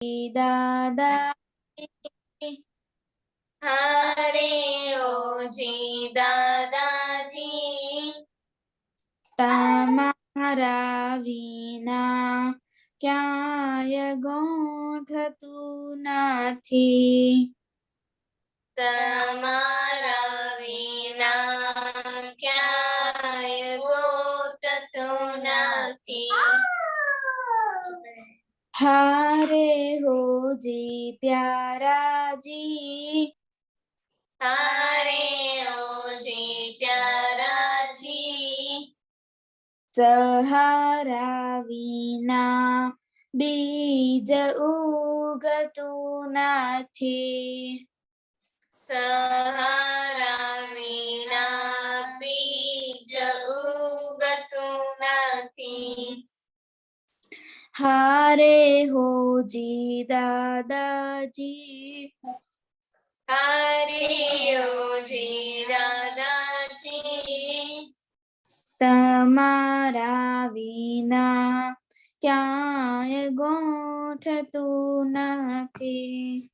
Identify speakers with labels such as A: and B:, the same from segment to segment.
A: દાદાજી
B: હરે ઓજી દાદાજી
A: તમારા વિના ક્યાંય ગોઠતું નથી.
B: તમારા વિના ક્યાંય ગોઠતું નથી.
A: હારે હોજી પ્યારાજી
B: હરે ઓજી પ્યારાજી
A: સહારા વિના બીજ ઉગતું નથી.
B: સહારા વિના બીજ ઉગતું નથી.
A: હારે હોજી દાદાજી
B: હરે ઓજી દાદાજી
A: તમારા વિના ક્યાંય ગોઠતું નથી.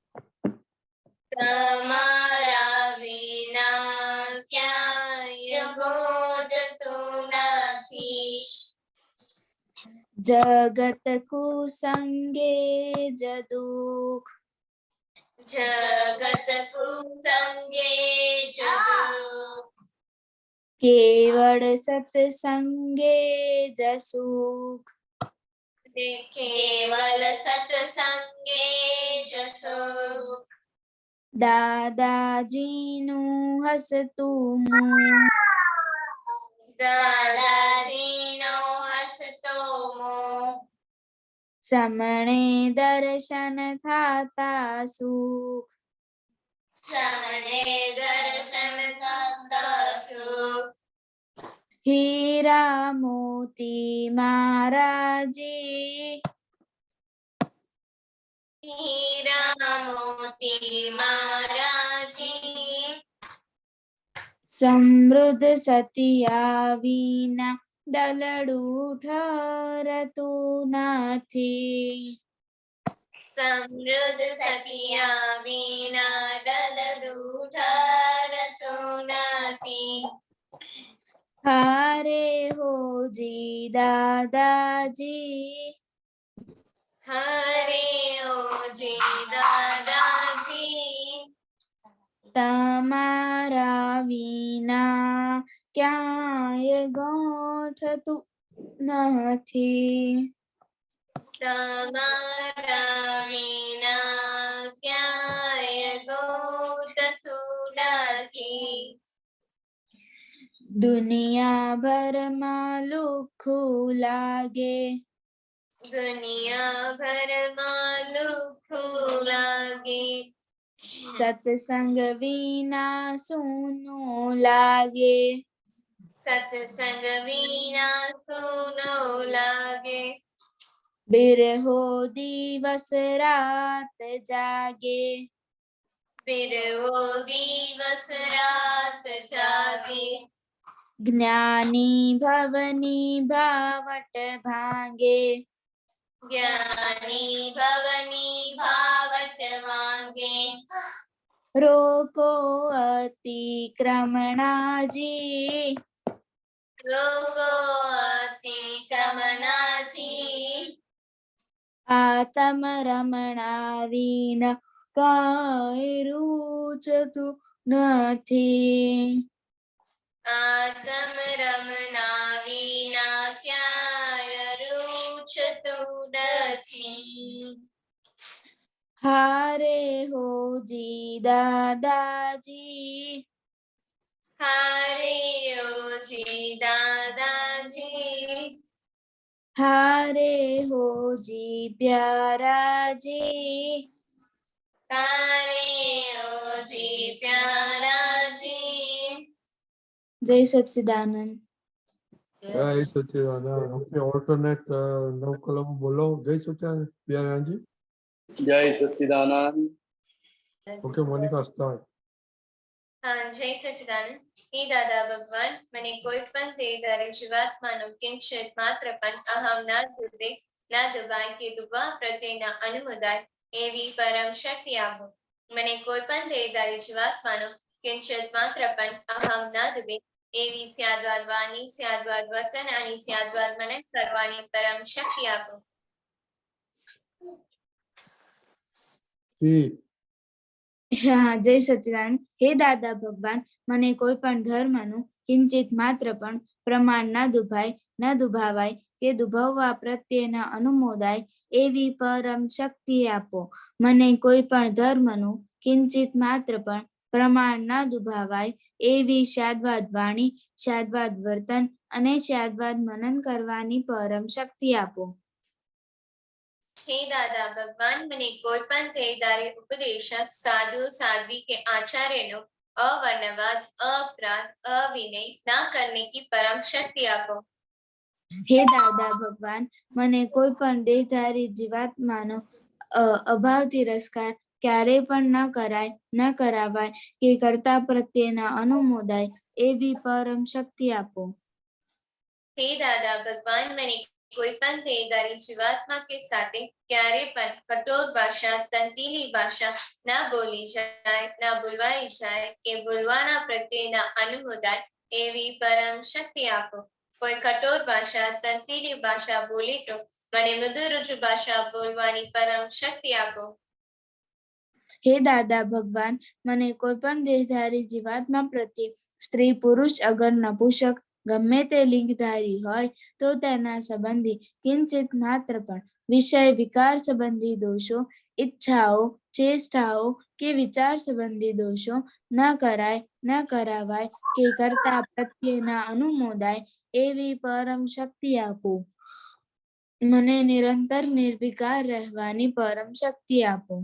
B: તમારા વિના ક્યાંય ગોઠતું નથી.
A: જગત કુસંગે જ દુઃખ
B: જગત કુસંગે જ દુઃખ
A: કેવળ સત્સંગે જ સુખ.
B: કેવલ સત્સંગે જ સુખ.
A: દાદાજીનું હસતું મું
B: દાદાજીનો હસતો મોં
A: સમણે દર્શન થાતા સુખ.
B: સામને દર્શન થતા સુખ.
A: હીરા મોતી મહારાજી
B: હીરા મોતી મહારાજી
A: સમૃદ્ધ સતિયા વિના દલડું ઠરતું નથી.
B: સમૃદ્ધ સખિયા વિના ડલરું ઠરતું નથી.
A: હારે હોજી દાદાજી
B: હરે ઓજી દાદાજી
A: તમારા વિના ક્યાંય ગોઠતું નથી.
B: તમારા વિના ક્યાંય ગોઠતું નથી.
A: દુનિયાભરમાં લુખું લાગે
B: દુનિયાભરમાં લુખું લાગે.
A: સત્સંગ વિના સૂનું લાગે.
B: સત્સંગ વિના સૂનો લાગે.
A: બિરહો દિવસ રાત જાગે.
B: બિરવો દિવસ રાત જાગે.
A: જ્ઞાની ભવની ભાવટ ભાંગે.
B: જ્ઞાની ભવની ભાવટ વાંગે.
A: રોકો અતિક્રમણાજી
B: રોગો અતિક્રમણાજી
A: આતમ રમણા વિના કાંઈ રૂચતું નથી.
B: આતમ રમના વિના ક્યાંય રૂચતું નથી.
A: હારે હોજી દાદાજી
B: હરે ઓજી દાદાજી
A: હારે હોજી પ્યારાજી
B: હરે ઓજી પ્યારાજી
A: જય સચ્ચિદાનંદ.
C: જય સચ્ચિદાનંદ. ઓકે, ઓલ્ટરનેટ 9 કલમ બોલો. જય સચ્ચિદાનંદ પ્યારાજી.
D: જય સચ્ચિદાનંદ.
C: Okay, Monica start.
B: હા, જય સચિદાનંદ. હે દાદા ભગવાન, મને કોઈ પણ દેહધારી જીવાત્માનો કિંચિત માત્ર પણ અહમ ના દુર્દે ના દબાય કે દુબા પ્રત્યેના અનુમોદાય એવી પરમ શક્તિ આપો. મને કોઈ પણ દેહધારી જીવાત્માનો કિંચિત માત્ર પણ અહમ ન દુબે એવી સ્યાદ્વાદ વાણી, સ્યાદ્વાદ વર્તન અને સ્યાદ્વાદ મનન કરવાની પરમ શક્તિ આપો.
A: હા, જય સચ્ચિદાનંદ. હે દાદા ભગવાન, મને કોઈ પણ ધર્મનું કિંચિત માત્ર પણ પ્રમાણ ન દુભાવાય કે દુભાવવા પ્રત્યેના અનુમોદાય એવી પરમ શક્તિ આપો. મને કોઈ પણ ધર્મનું કિંચિત માત્ર પણ પ્રમાણ ન દુભાવાય એવી શાદ્વાદ વાણી, શાદ્વાદ વર્તન અને શાદ્વાદ મનન કરવાની પરમ શક્તિ આપો.
B: હે દાદા ભગવાન, મને કોઈ પણ દેહધારી ઉપદેશક, સાધુ, સાધ્વી કે आचार्य अवर्णवाद, अपराध, अविनय ना करने की परम शक्ति आपो.
A: હે દાદા ભગવાન, મને કોઈ પણ દેહધારી જીવાત્માનો અભાવ તિરસ્કાર ક્યારેય પણ ન કરાવાય કે કર્તા પ્રત્યેના અનુમોદાય એવી પરમ શક્તિ આપો.
B: હે દાદા ભગવાન, મને કોઈ પણ દેહધારી જીવાત્મા કે સાથે ક્યારે પણ કઠોર ભાષા, તંતીલી ભાષા ના બોલી જાય, ના બોલવાઈ જાય કે બોલવાના પ્રત્યેના અનુમોદાય એવી પરમ શક્તિ આપો. કોઈ કઠોર ભાષા, તંતીલી ભાષા બોલે તો મને મૃદુ રુજુ ભાષા બોલવાની પરમ શક્તિ આપો.
A: હે દાદા ભગવાન, મને કોઈ પણ દેહધારી જીવાત્મા પ્રત્યે સ્ત્રી, પુરુષ, અગર, નપુંસક ગમે તે લિંગધારી હોય તો તેના સંબંધી કિંચિત માત્ર પણ વિષય વિકાર સંબંધી દોષો, ઈચ્છાઓ, ચેષ્ટાઓ કે વિચાર સંબંધી દોષો ન કરાવાય કે કર્તા પ્રત્યેના અનુમોદાય એવી પરમ શક્તિ આપો. મને નિરંતર નિર્વિકાર રહેવાની પરમ શક્તિ આપો.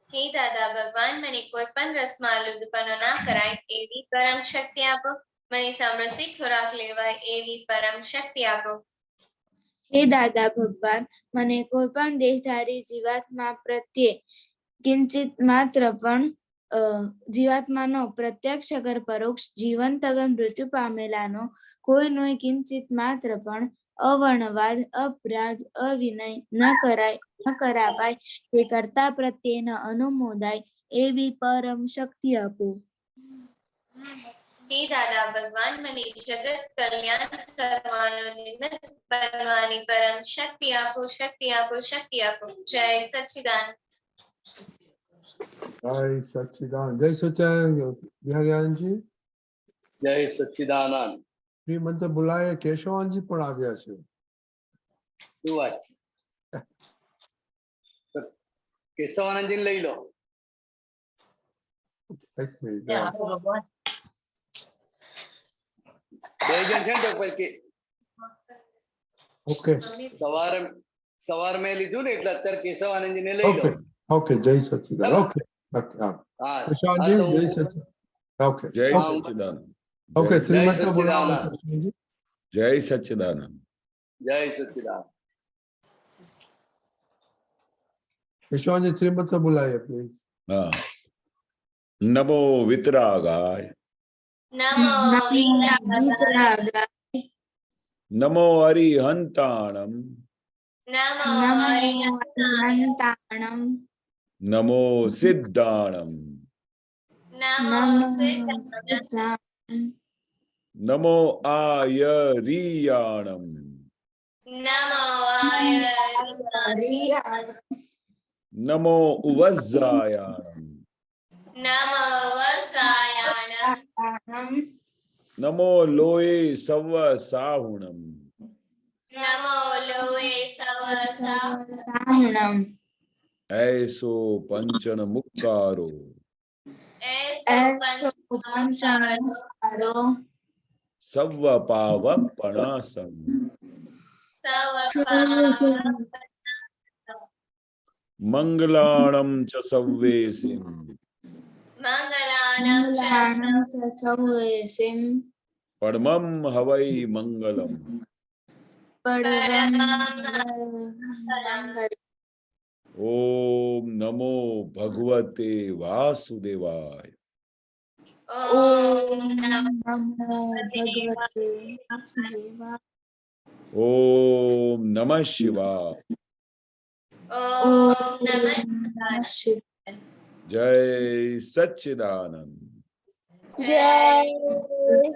B: હે દાદા ભગવાન, મને કોઈ પણ રસમાં લુપ્તપણો ના કરાય એવી પરમ શક્તિ આપો. મને સામરસિક ખોરાક લેવાય એવી પરમ શક્તિ આપો.
A: હે દાદા ભગવાન, મને કોઈ પણ દેહધારી જીવાત્મા પ્રત્યે કિંચિત માત્ર પણ જીવાત્માનો પ્રત્યક્ષ અગર પરોક્ષ જીવંત અગર મૃત્યુ પામેલાનો કોઈનો કિંચિત માત્ર પણ અવર્ણવાદ, અપરાધ, અવિનય ન કરાવાય કે કર્તા પ્રત્યેના અનુમોદાય એવી પરમ શક્તિ આપો.
B: હે દાદા ભગવાન, મને જગત કલ્યાણ કરવાનો નિમિત્ત બનવાની પરમ શક્તિ આપો, શક્તિ આપો, શક્તિ આપો. જય સચ્ચિદાનંદ.
C: જય સચ્ચિદાનંદ. જય સચ્ચિદાનંદ બિહારીયાનંદ जी.
D: જય સચ્ચિદાનંદ.
C: શ્રીમંત બોલાય કેશવાનજી પણ આવ્યા છે.
D: શું વાત છે? કેશવાનંદજી લઈ લો.
C: એક મિનિટ.
D: બે જણ છે ને તો પછી
C: ઓકે
D: સવાર મેં લીધું ને એટલે અત્યારે કેશવાનંદજી ને લઈ લો.
C: Okay okay. જય સચ્ચિદાનંદ. Okay okay. હા કેશવાનજી, જય સચ્ચિદાનંદ. ઓકે
E: જય
C: ઓકે
E: સચ્ચિદાનંદ.
C: ઓકે.
E: જય
C: શ્રીમંત
D: સચ્ચિદાનંદ.
C: બોલાવો કેશવાનજી.
E: જય સચ્ચિદાનંદ.
D: જય સચ્ચિદાનંદ.
C: કેશવાનજી શ્રીમંત બોલાય પ્લીઝ.
E: હા. નમો વિતરાગાય.
B: નમો વિતરાગાય.
E: નમો હરિહંતાણમ.
B: નમો
A: અરિહંતાણમ.
E: નમો સિદ્ધાણમ.
B: નમો સિદ્ધાણમ.
E: નમો આયરિયાણમ.
B: નમો આયર્યાણમ.
E: નમો ઉવઝ્ઝાયાણમ.
B: નમો વસાયાણમ.
E: નમો લોય સવ સાહુણમ.
B: નમો લોએ સવસાહુણમ.
A: સાહુણમ.
E: ऐसो पंचन मुक्कारो.
B: એસો પંચમકારો.
E: સવ પાવ પણાસમ.
B: સવ પાવન.
E: મંગલાણમ ચ સવ્વેસિમ.
B: મંગલાનં ચ
A: સૌવેસિમ.
E: પરમમ હવૈ મંગલમ.
A: પરમં
E: ઓમ નમો ભગવતે વાસુદેવાય.
B: ઓમ
A: નમો
B: નમો
A: ભગવતે વાસુદેવાય.
E: ઓમ નમઃ શિવાય.
B: ओम नमः
A: नमः शिवाय।
E: जय सच्चिदानंद।
B: जय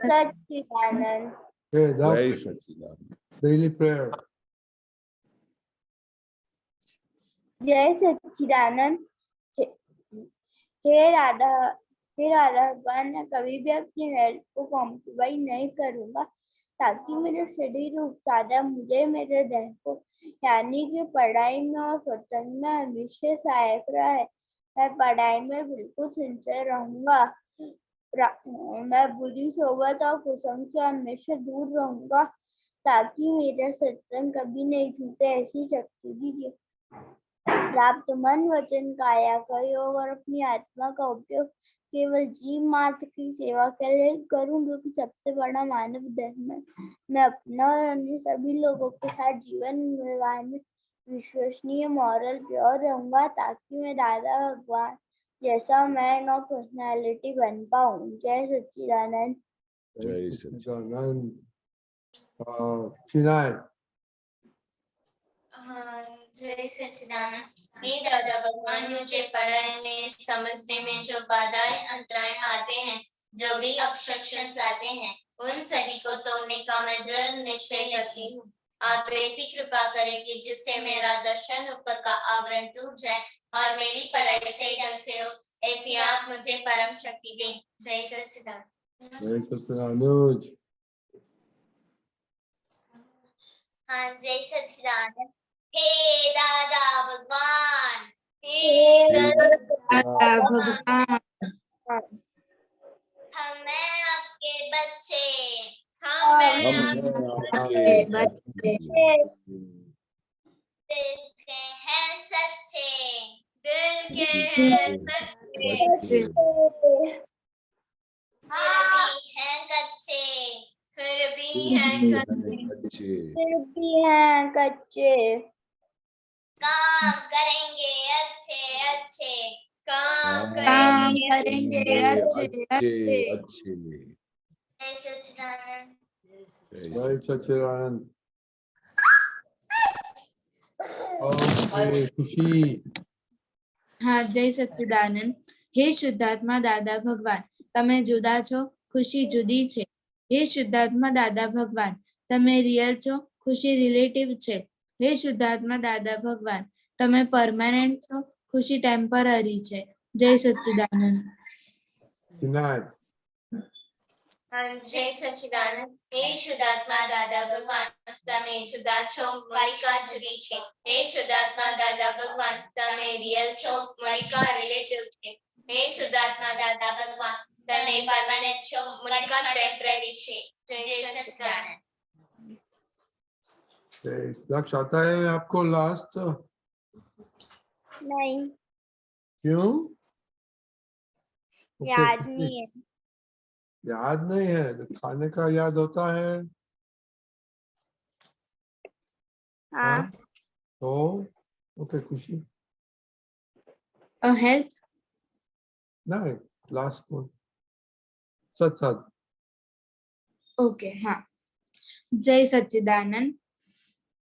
F: सच्चिदानंद।
C: Okay,
E: जय
C: that's
E: सच्चिदानंद।
C: daily prayer.
F: जय सच्चिदानंद। हे हे राधा भगवान, मैं कभी भी अपनी हेल्थ को कॉम्प्रोमाइज नहीं करूंगा ताकि मेरा शरीर ज्यादा मुझे मेरे देह को यानी कि पढ़ाई में और सत्संग में हमेशा सहायक रहा है। मैं पढ़ाई में बिल्कुल सिंसियर रहूंगा। मैं बुरी सोबत और कुसंग से हमेशा दूर रहूंगा ताकि मेरा सत्संग कभी नहीं टूटे। ऐसी शक्ति दीजिए। प्राप्त मन वचन काया का योग और अपनी आत्मा का उपयोग केवल जीव मात्र की सेवा के लिए करूं, जो कि सबसे बड़ा मानव धर्म है। मैं अपना और अन्य सभी लोगों के साथ जीवन व्यवहार में विश्वसनीय मॉरल प्योर रहूंगा ताकि मैं दादा भगवान जैसा मैन और पर्सनालिटी बन पाऊं। जय सच्चिदानंद।
E: जय सच्चिदानंद।
C: Chinay.
B: हाँ, जय सच्चिदानंद। हे दादा भगवान, मुझे पढ़ाई में समझने में जो बाधाएं अंतराय आते हैं, जो भी ऑब्स्ट्रक्शंस आते हैं, उन सभी को तोड़ने का मैं दृढ़ निश्चय करती हूँ। आप ऐसी कृपा करें कि जिससे मेरा दर्शन ऊपर का आवरण टूट जाए और मेरी पढ़ाई सही ढंग से हो, ऐसी आप मुझे परम शक्ति दें। जय सच्चिदानंद।
C: जय सच्चिदानंद।
B: हाँ, जय सच्चिदानंद। हे दादा भगवान, हे दादा
A: दादा भगवान,
B: हमें आपके बच्चे,
E: हम
B: हमें
E: आपके
A: बच्चे
B: दिल के हैं सच्चे, दिल के
E: बच्चे।
B: हैं सच्चे, फिर भी हैं कच्चे,
F: फिर भी हैं कच्चे।
B: काम करेंगे अच्छे अच्छे, काम
A: काम
B: करेंगे
A: करेंगे अच्छे अच्छे।
E: अच्छे।
B: जय सच्चिदानंद।
C: जय सच्चिदानंद। Okay, खुशी।
A: હા, જય સચ્ચિદાનંદ. હે શુદ્ધાત્મા દાદા ભગવાન, તમે જુદા છો, ખુશી જુદી છે. હે શુદ્ધાત્મા દાદા ભગવાન, તમે રિયલ છો, ખુશી રિલેટિવ છે. હે શુદ્ધાત્મા દાદા ભગવાન, તમે પરમાનન્ટ છો, ખુશી ટેમ્પરરી છે. જય સચ્ચિદાનંદ.
C: Chinay.
B: जय सच्चिदानंद। हे शुद्धात्मा दादा भगवान, તમે જુદા છો, મલિકા જુદી છે. હે શુદ્ધાત્મા દાદા ભગવાન, તમે રિયલ છો, મલિકા રિલેટિવ છે. હે શુદ્ધાત્મા દાદા ભગવાન, તમે પરમાનન્ટ છો, મલિકા ટેમ્પરરી છે. જય સચ્चिदानंद।
C: लक्ष्य आता है आपको लास्ट?
F: नहीं,
C: क्यों?
F: याद नहीं है।
C: याद नहीं है तो खाने का याद होता है?
F: हाँ,
C: तो ओके खुशी।
A: હેલ્થ
C: नहीं, लास्ट वन सच सच।
A: ઓકે, હા. જય સચ્ચિદાનંદ.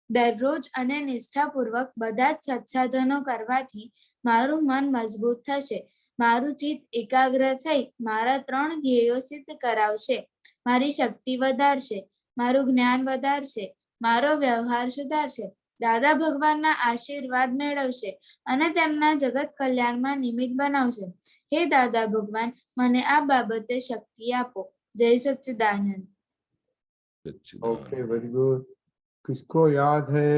A: દરરોજ અને નિષ્ઠાપૂર્વક બધા જ સત્સાધનો કરવાથી મારું મન મજબૂત થશે. મારું ચિત્ત એકાગ્ર થઈ મારા 3 ધ્યેયો સિદ્ધ કરાવશે. મારી શક્તિ વધારશે, મારું જ્ઞાન વધારશે, મારો વ્યવહાર સુધારશે. દાદા ભગવાનના આશીર્વાદ મેળવશે અને તેમના જગત કલ્યાણમાં નિમિત્ત બનાવશે. હે દાદા ભગવાન, મને આ બાબતે શક્તિ આપો. જય સચ્ચિદાનંદ.
C: Okay very good. किसको याद है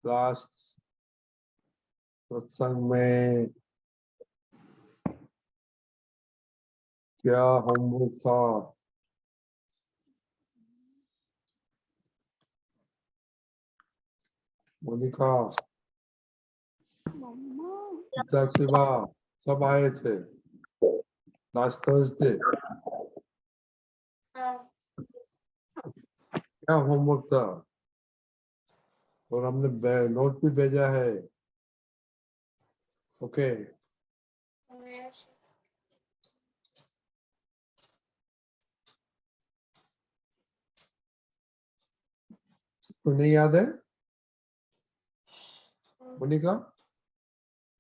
C: लास्ट सत्संग में क्या होमवर्क था? मोनिका, शिवा सब आए थे लास्ट थर्सडे। क्या होमवर्क था? और हमने नोट भी भेजा है। ओके तो नहीं याद है? मोनिका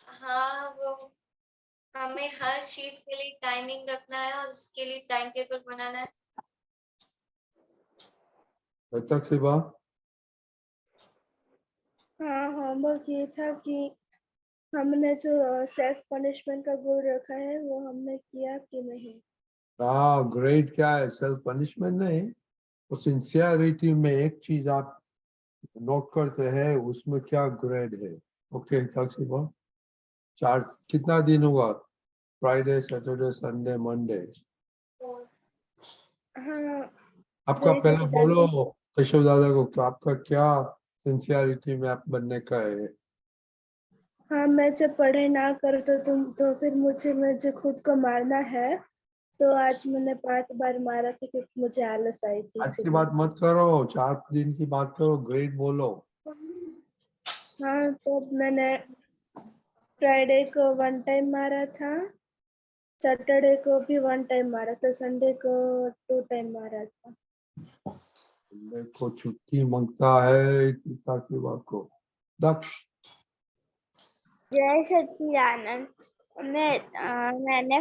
B: हाँ, वो हमें हर चीज के लिए टाइमिंग रखना है और उसके लिए टाइम टेबल बनाना है।
C: तक शिवा
F: हाँ होमवर्क ये था कि हमने जो सेल्फ पनिशमेंट का गोल रखा है वो हमने किया कि नहीं।
C: हाँ ग्रेड क्या है, सेल्फ पनिशमेंट नहीं, वो सिंसियरिटी में एक चीज आप नोट करते हैं उसमें क्या ग्रेड है। ओके तक शिवा 4 कितना दिन हुआ, फ्राइडे सैटरडे संडे मंडे।
F: हाँ
C: आपका
F: वही
C: पहले
F: सच्चिदानंद।
C: बोलो केशव दादा को कि आपका क्या सिंसियरिटी में आप बनने का है।
F: हाँ मैं जब पढ़ाई ना करूँ तो फिर मुझे खुद को मारना है। तो आज मैंने 5 बार मारा था क्योंकि मुझे आलस आई थी
C: आज की
F: इसीलिए।
C: बात मत करो, 4 दिन की बात करो, ग्रेड बोलो।
F: हाँ तो मैंने फ्राइडे को 1 टाइम मारा था, सैटरडे को भी 1 टाइम मारा था, संडे को 2 टाइम मारा था।
C: मेरे को छुट्टी मांगता है पिता की बात को। दक्ष
F: जय सच्चिदानंद। मैंने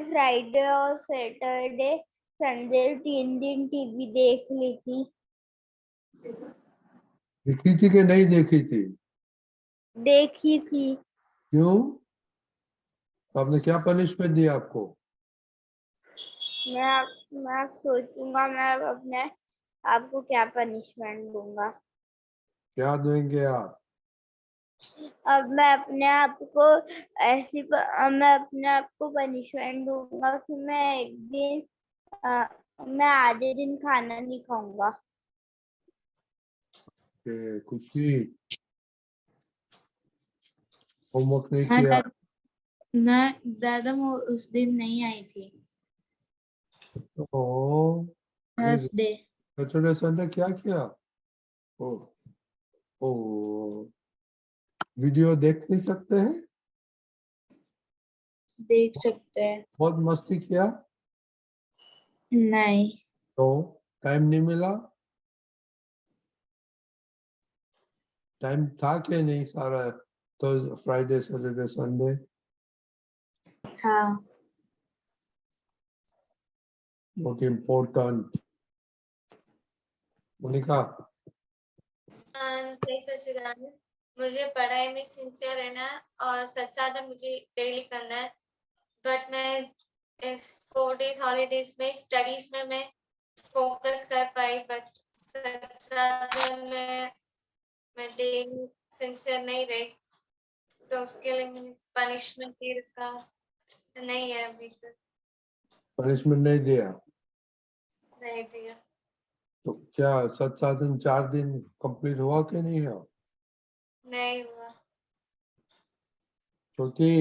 F: फ्राइडे और सैटरडे संडे 3 दिन टीवी देख ली थी।
C: देखी थी कि नहीं देखी थी?
F: देखी थी।
C: क्यों? तो आपने क्या पनिशमेंट दिया आपको?
F: मैं सोचूंगा मैं अपने आपको क्या पनिशमेंट दूंगा।
C: क्या देंगे आप?
F: अब मैं अपने आप को मैं अपने आप को पनिशमेंट दूंगा कि मैं एक दिन मैं आधे दिन खाना नहीं खाऊंगा।
C: खुशी होमवर्क नहीं
A: हाँ
C: किया?
A: ना दादा मैं उस दिन नहीं आई थी,
C: तो
A: थर्सडे।
C: सैटरडे संडे क्या किया? ओ ओ वीडियो देख नहीं सकते हैं?
A: देख सकते हैं।
C: बहुत मस्ती किया
A: नहीं,
C: तो टाइम नहीं मिला? टाइम था कि नहीं सारा, तो फ्राइडे सैटरडे संडे?
A: हाँ
C: नॉट इम्पोर्टेंट। मोनिका
B: जय सच्चिदानंद। मुझे पढ़ाई में सिंसियर रहना है और सच्चादा मुझे डेली करना है। बट मैं इस 4 डेज हॉलीडेज में स्टडीज में मैं फोकस कर पाई, बट सच्चादा मैं डेली सिंसियर नहीं रही, तो उसके लिए मैंने पनिशमेंट दे रखा नहीं है, अभी तक
C: पनिशमेंट नहीं दिया
B: नहीं दिया।
C: तो क्या 7 दिन 4 दिन कंप्लीट हुआ कि नहीं हुआ?
B: नहीं हुआ।
C: छोटी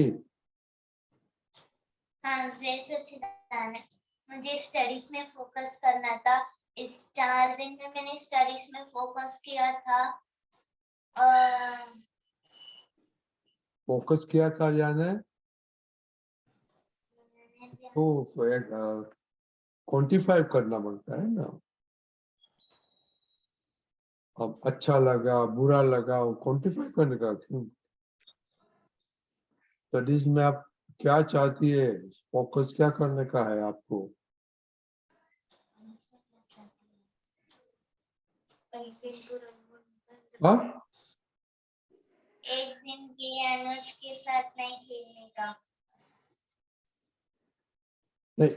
G: हाँ जय सच्चिदानंद। मुझे स्टडीज में फोकस करना था। इस 4 दिन में मैंने स्टडीज में फोकस किया था।
C: फोकस किया था यानी तो एक क्वांटिफाई करना पड़ता है ना। अब अच्छा लगा बुरा लगा वो क्वांटिफाई करने का क्यों? स्टडीज में आप क्या चाहती है, फोकस क्या करने का है आपको? हाँ
G: एक दिन के अनुज के साथ नहीं खेलने का।
C: नहीं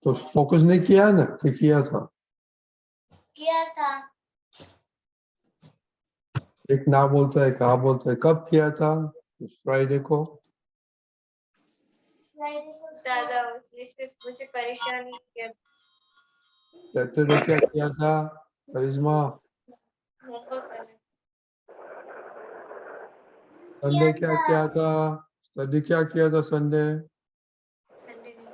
C: तो फोकस नहीं किया ना कि किया था?
G: किया था।
C: एक ना बोलता है कहाँ बोलता है, कब किया था? फ्राइडे को।
G: फ्राइडे को
B: ज्यादा उसने सिर्फ मुझे परेशान किया।
C: सैटरडे क्या किया था करिश्मा?
B: होमवर्क करना।
C: संडे क्या किया था? स्टडी क्या किया था संडे?
B: संडे नहीं।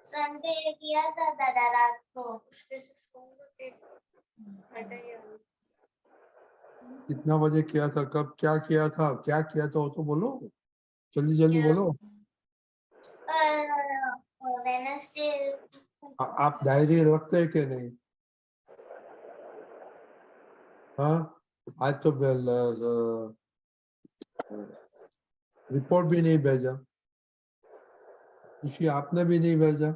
G: संडे किया था दादा रात को।
B: उसने सिर्फ होमवर्क हटाया।
C: कितना बजे किया था, कब क्या किया था, क्या किया था वो तो बोलो, जल्दी जल्दी
B: क्या?
C: बोलो।
G: वेडनेसडे
C: आप डायरी रखते हैं कि नहीं? हाँ, आज तो रिपोर्ट भी नहीं भेजा, ऋषि आपने भी नहीं भेजा।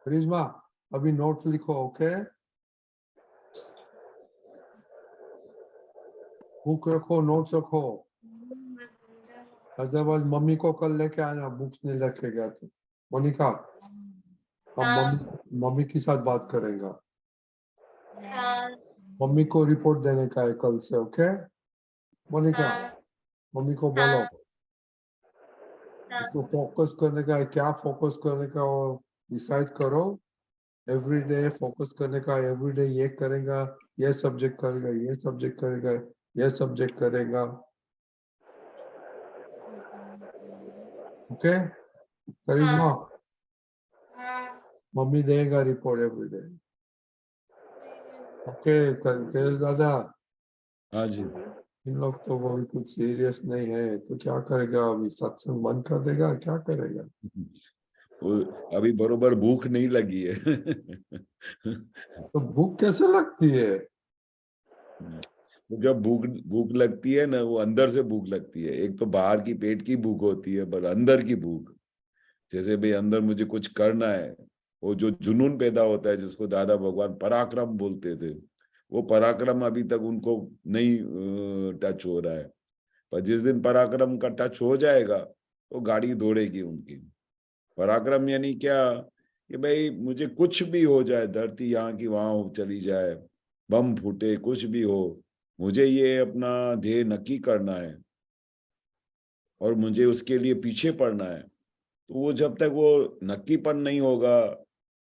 C: करिश्मा अभी नोट्स लिखो, ओके? बुक रखो, नोट्स रखो, अदरवाइज मम्मी को कल लेके आना, बुक्स नहीं लेके गया तो। मोनिका अब
B: हाँ।
C: मम्मी के साथ बात करेंगे,
B: हाँ।
C: मम्मी को रिपोर्ट देने का है कल से, ओके? मोनिका
B: हाँ।
C: मम्मी को बोलो
B: हाँ। हाँ।
C: इसको फोकस करने का है, क्या फोकस करने का वो डिसाइड करो। एवरी डे फोकस करने का, एवरी डे ये करेगा, ये सब्जेक्ट करेगा, ये सब्जेक्ट करेगा, ये सब्जेक्ट करेगा, ओके? करिश्मा
G: हाँ
C: मम्मी देगा रिपोर्ट एवरी डे, ओके? कर दादा
E: हाँ जी।
C: इन लोग तो वो भी कुछ सीरियस नहीं है, तो क्या करेगा अभी? सत्संग बंद कर देगा, क्या करेगा?
E: वो अभी बरोबर भूख नहीं लगी है।
C: तो भूख कैसे लगती है?
E: तो जब भूख भूख लगती है ना, वो अंदर से भूख लगती है। एक तो बाहर की पेट की भूख होती है, पर अंदर की भूख, जैसे भाई अंदर मुझे कुछ करना है, वो जो जुनून पैदा होता है जिसको दादा भगवान पराक्रम बोलते थे, वो पराक्रम अभी तक उनको नहीं टच हो रहा है। पर जिस दिन पराक्रम का टच हो जाएगा तो गाड़ी दौड़ेगी उनकी। पराक्रम यानी क्या? कि भाई मुझे कुछ भी हो जाए, धरती यहाँ की वहां हो चली जाए, बम फूटे, कुछ भी हो, मुझे ये अपना ध्येय नक्की करना है और मुझे उसके लिए पीछे पड़ना है। तो वो जब तक वो नक्कीपन नहीं होगा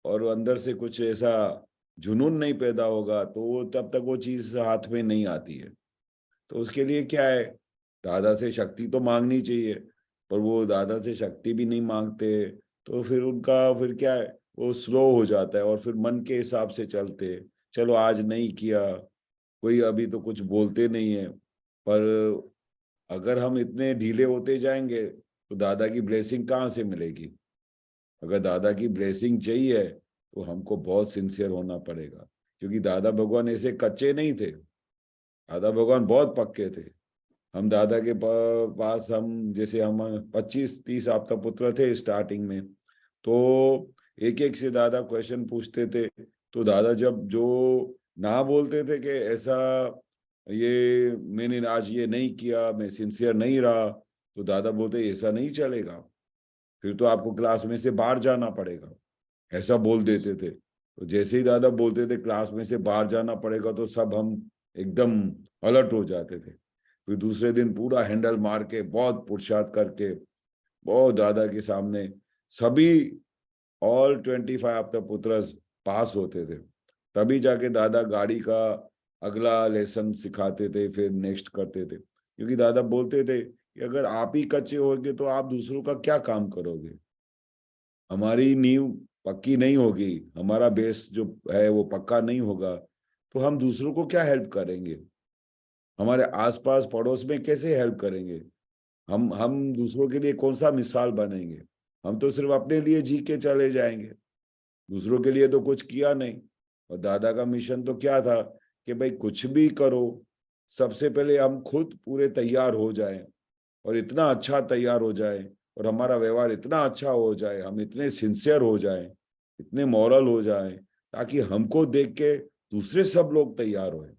E: और अंदर से कुछ ऐसा जुनून नहीं पैदा होगा, तो वो तब तक वो चीज हाथ में नहीं आती है। तो उसके लिए क्या है, दादा से शक्ति तो मांगनी चाहिए, पर वो दादा से शक्ति भी नहीं मांगते, तो फिर उनका फिर क्या है, वो स्लो हो जाता है और फिर मन के हिसाब से चलते। चलो आज नहीं किया, कोई अभी तो कुछ बोलते नहीं है, पर अगर हम इतने ढीले होते जाएंगे तो दादा की ब्लेसिंग कहाँ से मिलेगी? अगर दादा की ब्लेसिंग चाहिए तो हमको बहुत सिंसियर होना पड़ेगा, क्योंकि दादा भगवान ऐसे कच्चे नहीं थे, दादा भगवान बहुत पक्के थे। हम दादा के पास, हम जैसे हम 25-30 आपका पुत्र थे स्टार्टिंग में, तो एक एक से दादा क्वेश्चन पूछते थे। तो दादा जब जो ना बोलते थे कि ऐसा ये मैंने आज ये नहीं किया, मैं सिंसियर नहीं रहा, तो दादा बोलते ऐसा नहीं चलेगा, फिर तो आपको क्लास में से बाहर जाना पड़ेगा, ऐसा बोल देते थे। तो जैसे ही दादा बोलते थे क्लास में से बाहर जाना पड़ेगा, तो सब हम एकदम अलर्ट हो जाते थे। फिर दूसरे दिन पूरा हैंडल मार के, बहुत पुरुषार्थ करके, बहुत दादा के सामने सभी ऑल 25 आपका पुत्र पास होते थे, तभी जाके दादा गाड़ी का अगला लेसन सिखाते थे, फिर नेक्स्ट करते थे। क्योंकि दादा बोलते थे कि अगर आप ही कच्चे होगे तो आप दूसरों का क्या काम करोगे? हमारी नींव पक्की नहीं होगी, हमारा बेस जो है वो पक्का नहीं होगा, तो हम दूसरों को क्या हेल्प करेंगे? हमारे आसपास पड़ोस में कैसे हेल्प करेंगे? हम दूसरों के लिए कौन सा मिसाल बनेंगे? हम तो सिर्फ अपने लिए जी के चले जाएंगे, दूसरों के लिए तो कुछ किया नहीं। और दादा का मिशन तो क्या था कि भाई कुछ भी करो, सबसे पहले हम खुद पूरे तैयार हो जाएं, और इतना अच्छा तैयार हो जाए, और हमारा व्यवहार इतना अच्छा हो जाए, हम इतने सिंसियर हो जाए, इतने मॉरल हो जाए, ताकि हमको देख के दूसरे सब लोग तैयार होए।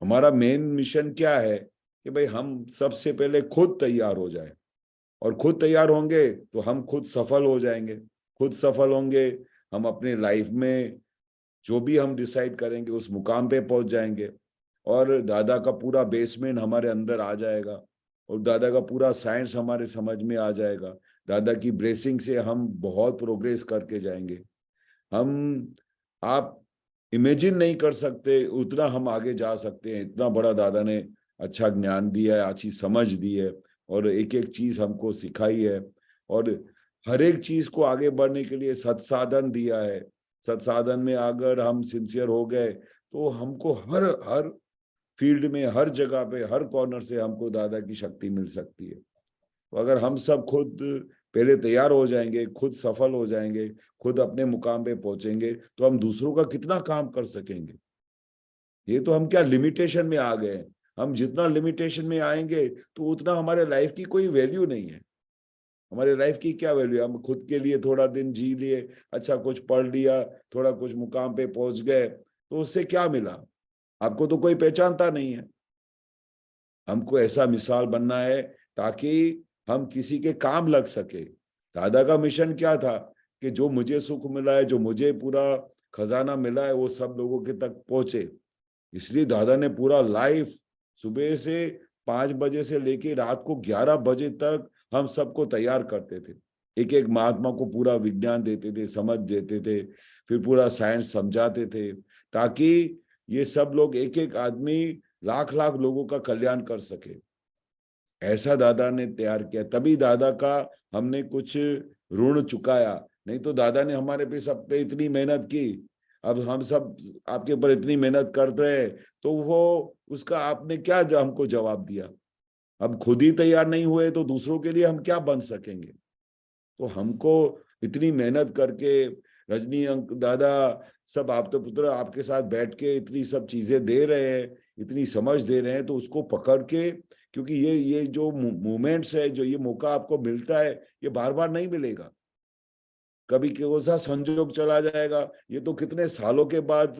E: हमारा मेन मिशन क्या है कि भाई हम सबसे पहले खुद तैयार हो जाए, और खुद तैयार होंगे तो हम खुद सफल हो जाएंगे। खुद सफल होंगे, हम अपने लाइफ में जो भी हम डिसाइड करेंगे उस मुकाम पे पहुंच जाएंगे, और दादा का पूरा बेसमेंट हमारे अंदर आ जाएगा, और दादा का पूरा साइंस हमारे समझ में आ जाएगा। दादा की ब्लेसिंग से हम बहुत प्रोग्रेस करके जाएंगे। हम आप इमेजिन नहीं कर सकते उतना हम आगे जा सकते हैं। इतना बड़ा दादा ने अच्छा ज्ञान दिया है, अच्छी समझ दी है, और एक एक चीज हमको सिखाई है, और हर एक चीज को आगे बढ़ने के लिए सत्साधन दिया है। सत्साधन में अगर हम सिंसियर हो गए तो हमको हर हर फील्ड में, हर जगह पे, हर कॉर्नर से हमको दादा की शक्ति मिल सकती है। तो अगर हम सब खुद पहले तैयार हो जाएंगे, खुद सफल हो जाएंगे, खुद अपने मुकाम पे पहुंचेंगे, तो हम दूसरों का कितना काम कर सकेंगे। ये तो हम क्या लिमिटेशन में आ गए हैं। हम जितना लिमिटेशन में आएंगे तो उतना हमारे लाइफ की कोई वैल्यू नहीं है। हमारे लाइफ की क्या वैल्यू है? हम खुद के लिए थोड़ा दिन जी लिए, अच्छा कुछ पढ़ लिया, थोड़ा कुछ मुकाम पे पहुंच गए, तो उससे क्या मिला? आपको तो कोई पहचानता नहीं है। हमको ऐसा मिसाल बनना है ताकि हम किसी के काम लग सके। दादा का मिशन क्या था कि जो मुझे सुख मिला है, जो मुझे पूरा खजाना मिला है, वो सब लोगों के तक पहुंचे। इसलिए दादा ने पूरा लाइफ सुबह से 5 बजे से लेके रात को 11 बजे तक हम सबको तैयार करते थे। एक एक महात्मा को पूरा विज्ञान देते थे, समझ देते थे, फिर पूरा साइंस समझाते थे, ताकि ये सब लोग, एक एक आदमी लाख लाख लोगों का कल्याण कर सके। ऐसा दादा ने तैयार किया, तभी दादा का हमने कुछ ऋण चुकाया। नहीं तो दादा ने हमारे पे सब पे इतनी मेहनत की, अब हम सब आपके ऊपर इतनी मेहनत कर रहे हैं, तो वो उसका आपने क्या हमको जवाब दिया? अब खुद ही तैयार नहीं हुए तो दूसरों के लिए हम क्या बन सकेंगे? तो हमको इतनी मेहनत करके रजनी दादा सब आप तो पुत्र आपके साथ बैठ के इतनी सब चीजें दे रहे हैं, इतनी समझ दे रहे हैं, तो उसको पकड़ के, क्योंकि ये जो मोमेंट्स है, जो ये मौका आपको मिलता है, ये बार बार नहीं मिलेगा। कभी कौन सा संजोग चला जाएगा। ये तो कितने सालों के बाद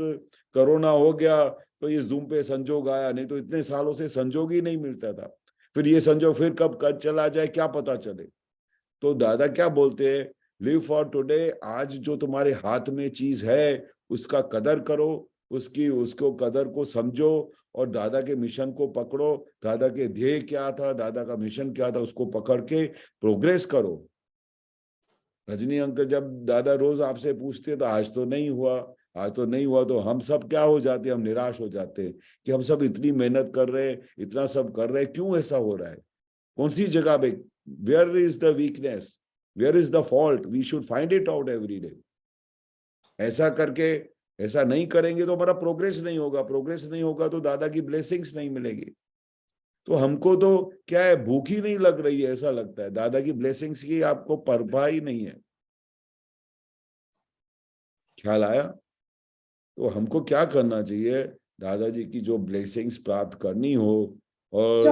E: कोरोना हो गया तो ये जूम पे संजोग आया, नहीं तो इतने सालों से संजोग ही नहीं मिलता था। फिर ये संजोग फिर कब चला जाए क्या पता चले। तो दादा क्या बोलते हैं, लिव फॉर टुडे। आज जो तुम्हारे हाथ में चीज है उसका कदर करो, उसको कदर को समझो, और दादा के मिशन को पकड़ो। दादा के ध्येय क्या था, दादा का मिशन क्या था, उसको पकड़ के प्रोग्रेस करो। रजनी अंकल जब दादा रोज आपसे पूछते तो आज तो नहीं हुआ, आज तो नहीं हुआ, तो हम सब क्या हो जाते, हम निराश हो जाते हैं कि हम सब इतनी मेहनत कर रहे हैं, इतना सब कर रहे हैं, क्यों ऐसा हो रहा है? कौन सी जगह पे, where is the weakness, where is the fault, we should find it out every day. ऐसा करके, ऐसा नहीं करेंगे तो हमारा प्रोग्रेस नहीं होगा, प्रोग्रेस नहीं होगा तो दादा की ब्लेसिंग्स नहीं मिलेगी। तो हमको तो क्या है, भूख ही नहीं लग रही है, ऐसा लगता है दादा की ब्लेसिंग्स की आपको परवाह ही नहीं है। ख्याल आया? तो हमको क्या करना चाहिए, दादाजी की जो ब्लेसिंग्स प्राप्त करनी हो, और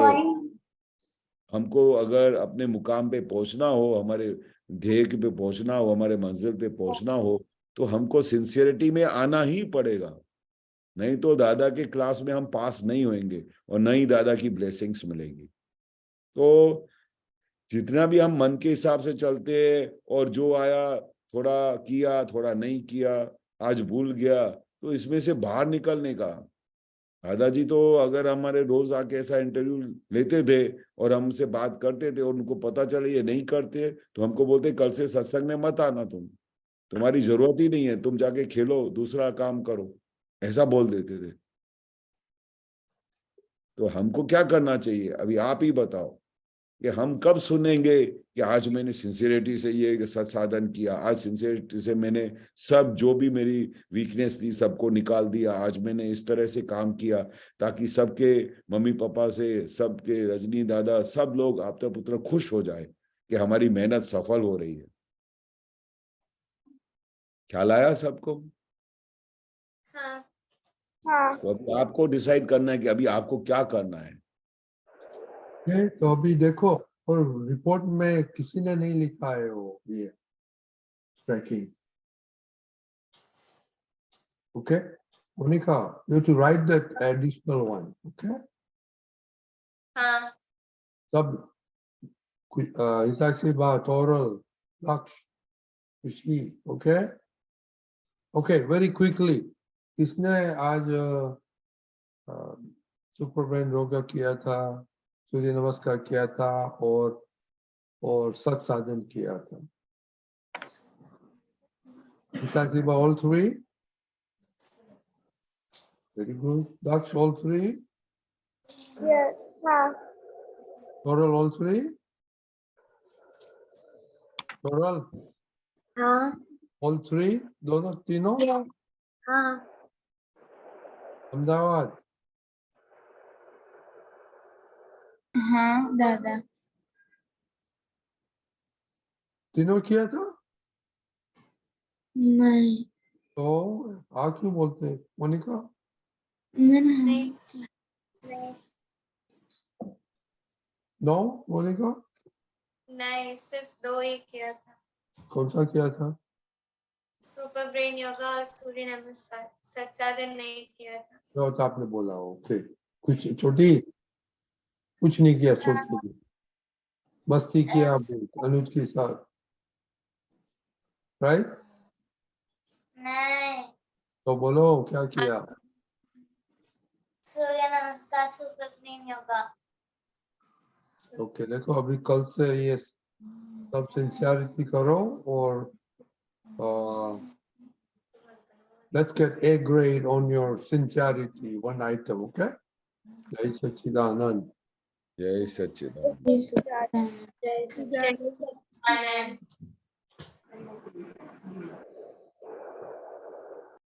E: हमको अगर अपने मुकाम पे पहुंचना हो, हमारे ध्येय पे पहुंचना हो, हमारे मंजिल पे पहुंचना हो, तो हमको सिंसियरिटी में आना ही पड़ेगा। नहीं तो दादा के क्लास में हम पास नहीं होंगे और नहीं दादा की ब्लेसिंग्स मिलेगी। तो जितना भी हम मन के हिसाब से चलते हैं, और जो आया थोड़ा किया थोड़ा नहीं किया, आज भूल गया, तो इसमें से बाहर निकलने का, दादाजी तो अगर हमारे रोज आके ऐसा इंटरव्यू लेते थे और हमसे बात करते थे और उनको पता चले ये नहीं करते, तो हमको बोलते कल से सत्संग में मत आना, तुम्हारी जरूरत ही नहीं है, तुम जाके खेलो, दूसरा काम करो, ऐसा बोल देते थे। तो हमको क्या करना चाहिए, अभी आप ही बताओ कि हम कब सुनेंगे कि आज मैंने सिंसियरिटी से ये सत्साधन किया, आज सिंसियरिटी से मैंने सब जो भी मेरी वीकनेस थी सबको निकाल दिया, आज मैंने इस तरह से काम किया ताकि सबके मम्मी पापा से, सबके रजनी दादा, सब लोग आपका पुत्र खुश हो जाए कि हमारी मेहनत सफल हो रही है। ख्याल आया सबको?
B: हाँ।
F: हाँ
E: तो अभी आपको डिसाइड करना है कि अभी आपको क्या करना है।
C: तो अभी देखो, और रिपोर्ट में किसी ने नहीं लिखा है वो ये tracking. Okay Monika, you have to write that additional one. Okay
B: हाँ।
C: सब हिताक्षी बात, ओरल, लक्ष्य, खुशी। ओके ओके, वेरी क्विकली, किसने आज सुपर ब्रेन योगा किया था, सूर्य नमस्कार किया था, और सत साधन किया था? हिताक्षी बा, all three? Very good. Daksh, all three?
F: yes हाँ
C: Toral, all three? Toral,
F: हाँ
C: all three? दोनों तीनों?
F: yes हाँ
C: अहमदाबाद?
A: हाँ दादा।
C: तीनों किया था?
A: नहीं,
C: तो हाँ क्यों बोलते हैं मोनिका?
A: मैंने
B: नहीं।
C: नो मोनिका,
B: नहीं, सिर्फ 2 ही किया था।
C: कौन सा किया था?
B: सुपर ब्रेन योगा और सूर्य नमस्कार। सत्साधन नहीं किया था।
C: जो तो आपने बोला, ओके। कुछ छोटी कुछ नहीं किया, छोटी मस्ती किया अनुज के साथ, राइट?
G: नहीं,
C: तो बोलो क्या किया?
G: सूर्य नमस्कार, सुपर ब्रेन योगा।
C: ओके, देखो अभी कल से ये सब सिंसियरिटी करो और let's get A grade on your sincerity, one item, okay? जय सच्चिदानंद।
E: जय सच्चिदानंद।
A: नहीं।
B: जय सच्चिदानंद।